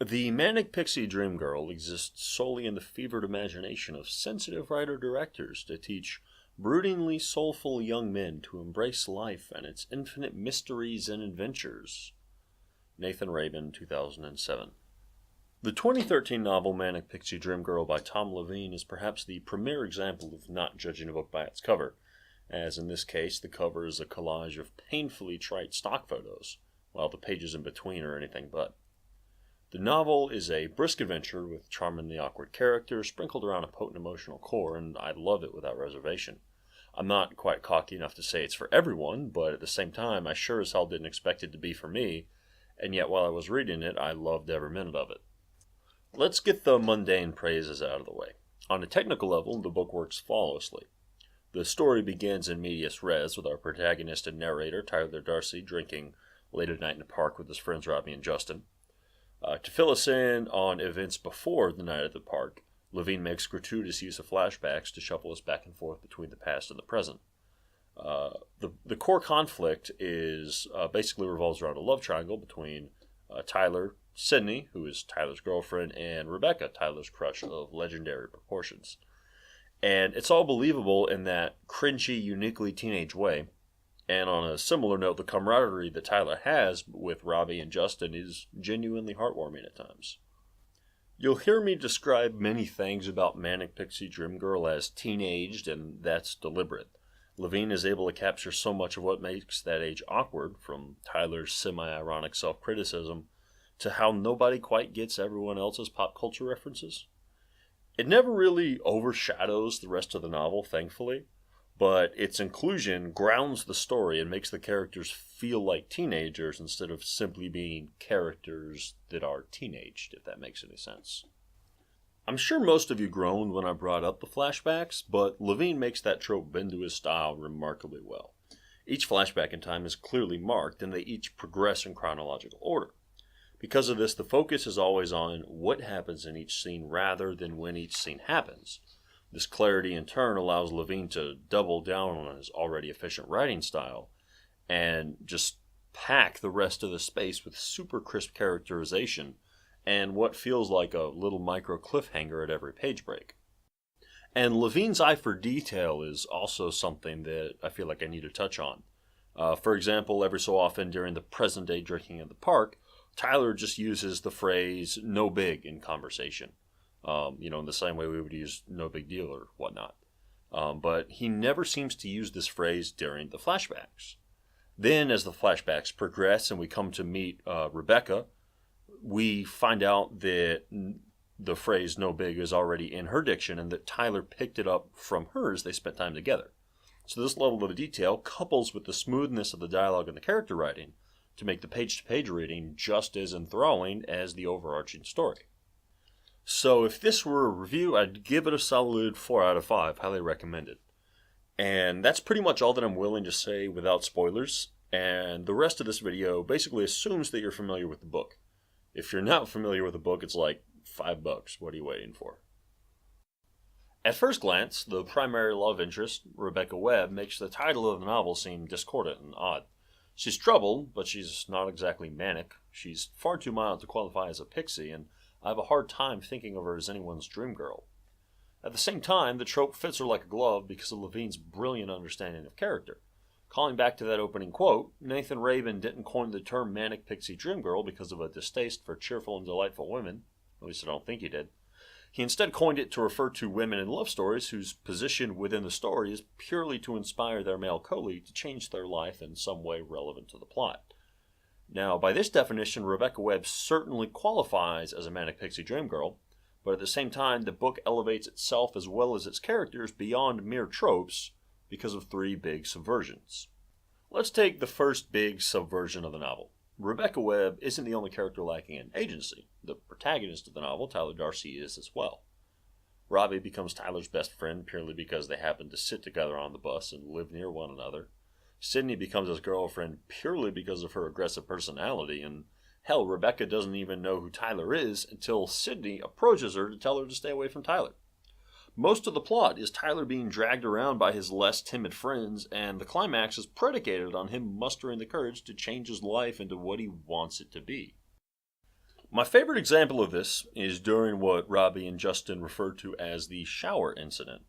The Manic Pixie Dream Girl exists solely in the fevered imagination of sensitive writer-directors to teach broodingly soulful young men to embrace life and its infinite mysteries and adventures. Nathan Rabin, 2007. The 2013 novel Manic Pixie Dream Girl by Tom Leveen is perhaps the premier example of not judging a book by its cover, as in this case the cover is a collage of painfully trite stock photos, while the pages in between are anything but. The novel is a brisk adventure with charmingly awkward characters sprinkled around a potent emotional core, and I love it without reservation. I'm not quite cocky enough to say it's for everyone, but at the same time, I sure as hell didn't expect it to be for me, and yet while I was reading it, I loved every minute of it. Let's get the mundane praises out of the way. On a technical level, the book works flawlessly. The story begins in medias res with our protagonist and narrator, Tyler Darcy, drinking late at night in a park with his friends Robbie and Justin. To fill us in on events before the night at the park, Leveen makes gratuitous use of flashbacks to shuffle us back and forth between the past and the present. The core conflict is basically revolves around a love triangle between Tyler, Sydney, who is Tyler's girlfriend, and Rebecca, Tyler's crush of legendary proportions. And it's all believable in that cringy, uniquely teenage way. And on a similar note, the camaraderie that Tyler has with Robbie and Justin is genuinely heartwarming at times. You'll hear me describe many things about Manic Pixie Dream Girl as teenaged, and that's deliberate. Leveen is able to capture so much of what makes that age awkward, from Tyler's semi-ironic self-criticism to how nobody quite gets everyone else's pop culture references. It never really overshadows the rest of the novel, thankfully, but its inclusion grounds the story and makes the characters feel like teenagers instead of simply being characters that are teenaged, if that makes any sense. I'm sure most of you groaned when I brought up the flashbacks, but Leveen makes that trope bend to his style remarkably well. Each flashback in time is clearly marked, and they each progress in chronological order. Because of this, the focus is always on what happens in each scene rather than when each scene happens. This clarity in turn allows Leveen to double down on his already efficient writing style and just pack the rest of the space with super crisp characterization and what feels like a little micro cliffhanger at every page break. And Leveen's eye for detail is also something that I feel like I need to touch on. For example, every so often during the present day drinking at the park, Tyler just uses the phrase "no big" in conversation. In the same way we would use "no big deal" or whatnot. But he never seems to use this phrase during the flashbacks. Then, as the flashbacks progress and we come to meet Rebecca, we find out that the phrase "no big" is already in her diction and that Tyler picked it up from her as they spent time together. So this level of detail couples with the smoothness of the dialogue and the character writing to make the page-to-page reading just as enthralling as the overarching story. So if this were a review, I'd give it a solid 4 out of 5, highly recommended. And that's pretty much all that I'm willing to say without spoilers, and the rest of this video basically assumes that you're familiar with the book. If you're not familiar with the book, it's like $5. What are you waiting for? At first glance, the primary love interest, Rebecca Webb, makes the title of the novel seem discordant and odd. She's troubled, but she's not exactly manic. She's far too mild to qualify as a pixie, and I have a hard time thinking of her as anyone's dream girl. At the same time, the trope fits her like a glove because of Leveen's brilliant understanding of character. Calling back to that opening quote, Nathan Rabin didn't coin the term Manic Pixie Dream Girl because of a distaste for cheerful and delightful women. At least I don't think he did. He instead coined it to refer to women in love stories whose position within the story is purely to inspire their male co-lead to change their life in some way relevant to the plot. Now, by this definition, Rebecca Webb certainly qualifies as a Manic Pixie Dream Girl, but at the same time, the book elevates itself as well as its characters beyond mere tropes because of 3 big subversions. Let's take the first big subversion of the novel. Rebecca Webb isn't the only character lacking in agency. The protagonist of the novel, Tyler Darcy, is as well. Robbie becomes Tyler's best friend purely because they happen to sit together on the bus and live near one another. Sydney becomes his girlfriend purely because of her aggressive personality, and hell, Rebecca doesn't even know who Tyler is until Sydney approaches her to tell her to stay away from Tyler. Most of the plot is Tyler being dragged around by his less timid friends, and the climax is predicated on him mustering the courage to change his life into what he wants it to be. My favorite example of this is during what Robbie and Justin referred to as the shower incident.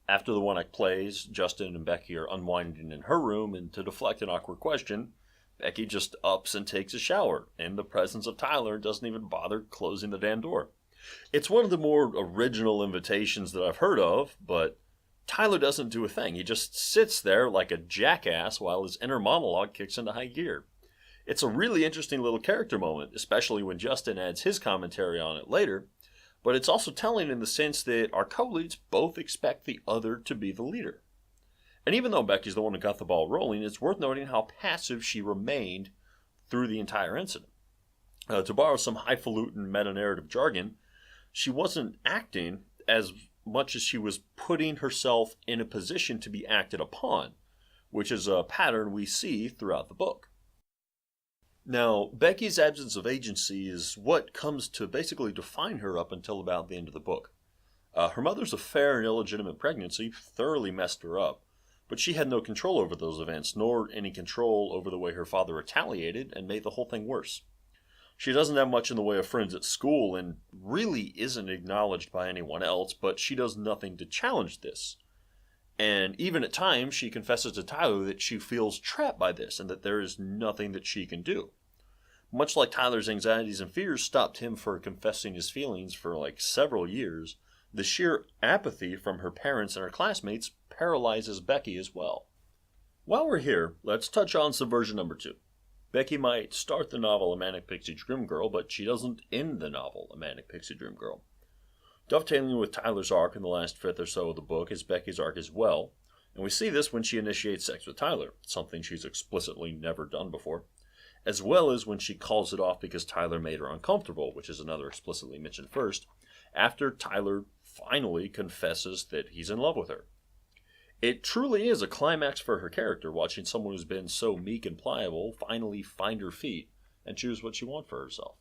After the one act plays, Justin and Becky are unwinding in her room, and to deflect an awkward question, Becky just ups and takes a shower in the presence of Tyler and doesn't even bother closing the damn door. It's one of the more original invitations that I've heard of, but Tyler doesn't do a thing. He just sits there like a jackass while his inner monologue kicks into high gear. It's a really interesting little character moment, especially when Justin adds his commentary on it later, but it's also telling in the sense that our co-leads both expect the other to be the leader. And even though Becky's the one who got the ball rolling, it's worth noting how passive she remained through the entire incident. To borrow some highfalutin meta-narrative jargon, she wasn't acting as much as she was putting herself in a position to be acted upon, which is a pattern we see throughout the book. Now, Becky's absence of agency is what comes to basically define her up until about the end of the book. Her mother's affair and illegitimate pregnancy thoroughly messed her up, but she had no control over those events, nor any control over the way her father retaliated and made the whole thing worse. She doesn't have much in the way of friends at school and really isn't acknowledged by anyone else, but she does nothing to challenge this. And even at times, she confesses to Tyler that she feels trapped by this and that there is nothing that she can do. Much like Tyler's anxieties and fears stopped him from confessing his feelings for several years, the sheer apathy from her parents and her classmates paralyzes Becky as well. While we're here, let's touch on subversion number 2. Becky might start the novel A Manic Pixie Dream Girl, but she doesn't end the novel A Manic Pixie Dream Girl. Dovetailing with Tyler's arc in the last fifth or so of the book is Becky's arc as well, and we see this when she initiates sex with Tyler, something she's explicitly never done before, as well as when she calls it off because Tyler made her uncomfortable, which is another explicitly mentioned first, after Tyler finally confesses that he's in love with her. It truly is a climax for her character, watching someone who's been so meek and pliable finally find her feet and choose what she wants for herself.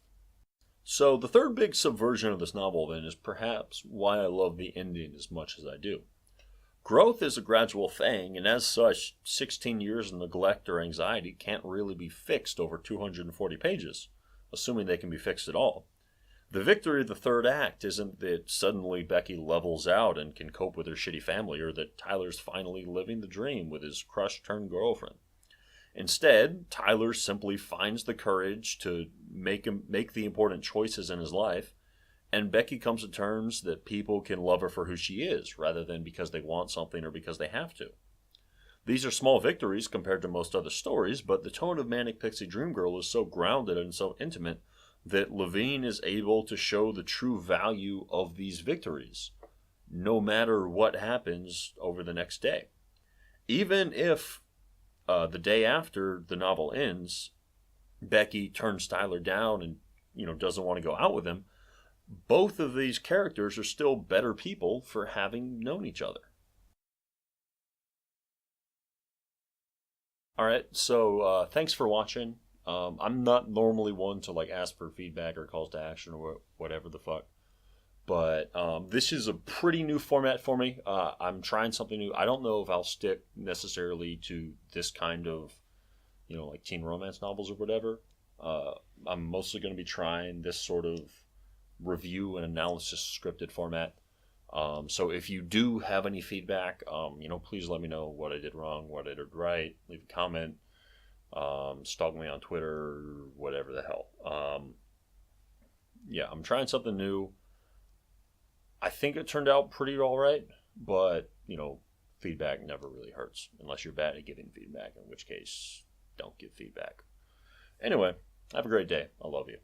So the third big subversion of this novel, then, is perhaps why I love the ending as much as I do. Growth is a gradual thing, and as such, 16 years of neglect or anxiety can't really be fixed over 240 pages, assuming they can be fixed at all. The victory of the third act isn't that suddenly Becky levels out and can cope with her shitty family, or that Tyler's finally living the dream with his crush-turned-girlfriend. Instead, Tyler simply finds the courage to make the important choices in his life, and Becky comes to terms that people can love her for who she is, rather than because they want something or because they have to. These are small victories compared to most other stories, but the tone of Manic Pixie Dream Girl is so grounded and so intimate that Leveen is able to show the true value of these victories, no matter what happens over the next day. Even if the day after the novel ends, Becky turns Tyler down and doesn't want to go out with him, both of these characters are still better people for having known each other. Alright, so thanks for watching. I'm not normally one to ask for feedback or calls to action or whatever the fuck. But this is a pretty new format for me. I'm trying something new. I don't know if I'll stick necessarily to this kind of, teen romance novels or whatever. I'm mostly going to be trying this sort of review and analysis scripted format. So if you do have any feedback, please let me know what I did wrong, what I did right. Leave a comment. Stalk me on Twitter, whatever the hell. Yeah, I'm trying something new. I think it turned out pretty alright, but, feedback never really hurts, unless you're bad at giving feedback, in which case, don't give feedback. Anyway, have a great day. I love you.